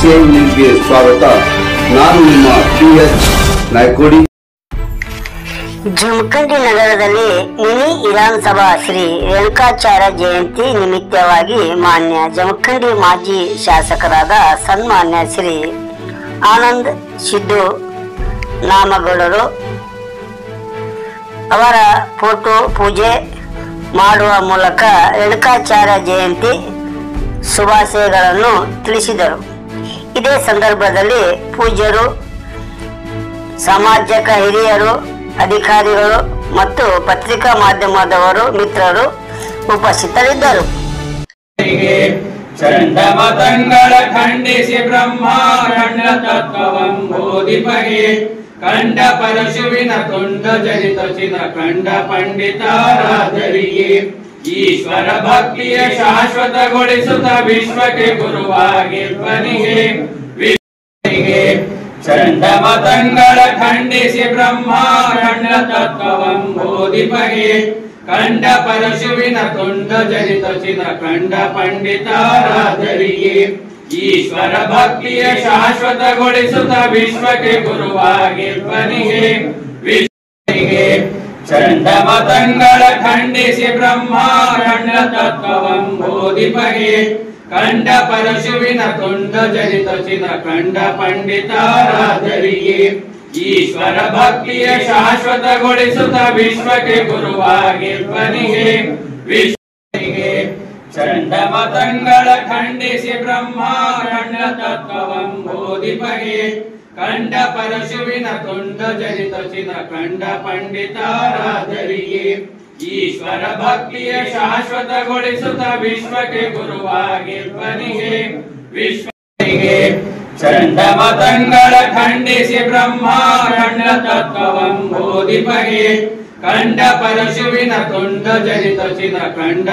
BCN ನ್ಯೂಸ್ಗೆ ಸ್ವಾಗತ. ನಾನು ನಿಮ್ಮ PS ನಾಯ್ಕೋಡಿ. ಜಮಖಂಡಿ ನಗರದಲ್ಲಿ ಮಿನಿ ವಿಧಾನಸಭಾ ಶ್ರೀ ರೇಣುಕಾಚಾರ್ಯ ಜಯಂತಿ ನಿಮಿತ್ತವಾಗಿ ಮಾನ್ಯ ಜಮಖಂಡಿ ಮಾಜಿ ಶಾಸಕರಾದ ಸನ್ಮಾನ್ಯ ಶ್ರೀ ಆನಂದ್ ಸಿದ್ದು ನಾಮಗೌಡರು ಅವರ ಫೋಟೋ ಪೂಜೆ ಮಾಡುವ ಮೂಲಕ ರೇಣುಕಾಚಾರ್ಯ ಜಯಂತಿ ಶುಭಾಶಯಗಳನ್ನು ತಿಳಿಸಿದರು. ಇದೇ ಸಂದರ್ಭದಲ್ಲಿ ಪೂಜ್ಯರು, ಸಾಮಾಜಿಕ ಹಿರಿಯರು, ಅಧಿಕಾರಿಗಳು ಮತ್ತು ಪತ್ರಿಕಾ ಮಾಧ್ಯಮದವರು ಮಿತ್ರರು ಉಪಸ್ಥಿತರಿದ್ದರು. ಚಂಡಮತಂಗಳ ಖಂಡಿಸಿ ಬ್ರಹ್ಮಾಂಡ ತತ್ವವಂ ಬೋಧಿಪಗೆ ಕಂಡ ಪರಶುವಿನ ತುಂಡ ಜನಿತ ಚಿದ ಕಂಡ ಪಂಡಿತಾರಾಧರಿಗೆ ಈಶ್ವರ ಭಕ್ತಿಯ ಶಾಶ್ವತಗೊಳಿಸುತ್ತ ವಿಶ್ವಕ್ಕೆ ಗುರುವಾಗಿರ್ವನಿಗೆ ಚಂಡಮತಂಗಳ ಖಂಡಿಸಿ ಬ್ರಹ್ಮಾಂಡ ತತ್ವವಂ ಬೋಧಿಪಗೆ ಕಂಡ ಪರಶುವಿನ ತುಂಡ ಜನಿತ ಚಿದ ಕಂಡ ಪಂಡಿತಾರಾಧರಿಗೆ ಈಶ್ವರ ಭಕ್ತಿಯ ಶಾಶ್ವತಗೊಳಿಸುತ್ತ ವಿಶ್ವಕ್ಕೆ ಗುರುವಾಗಿರ್ವನಿಗೆ ಚಂಡಮತಂಗಳ ಖಂಡಿಸಿ ಬ್ರಹ್ಮಾಂಡ ತತ್ವವಂ ಬೋಧಿಪಗೆ ಕಂಡ ಪರಶುವಿನ ತುಂಡ ಜನಿತ ಚಿದ ಕಂಡ ಪಂಡಿತಾರಾಧರಿಗೆ ಈಶ್ವರ ಭಕ್ತಿಯ ಶಾಶ್ವತಗೊಳಿಸುತ್ತ ವಿಶ್ವಕ್ಕೆ ಗುರುವಾಗಿರ್ವನಿಗೆ ಚಂಡಮತಂಗಳ ಖಂಡಿಸಿ ಬ್ರಹ್ಮಾಂಡ ತತ್ವವಂ ಬೋಧಿಪಗೆ ಕಂಡ ಪರಶುವಿನ ತುಂಡ ಜನಿತ ಚಿದ ಕಂಡ ಪಂಡಿತಾರಾಧರಿಗೆ ಈಶ್ವರ ಭಕ್ತಿಯ ಶಾಶ್ವತಗೊಳಿಸುತ್ತ ವಿಶ್ವಕ್ಕೆ ಗುರುವಾಗಿರ್ವನಿಗೆ ಚಂಡಮತಂಗಳ ಖಂಡಿಸಿ ಬ್ರಹ್ಮಾಂಡ ತತ್ವವಂ ಬೋಧಿಪಗೆ ಕಂಡ ಪರಶುವಿನ ತುಂಡ ಜನಿತ ಚಿದ ಕಂಡ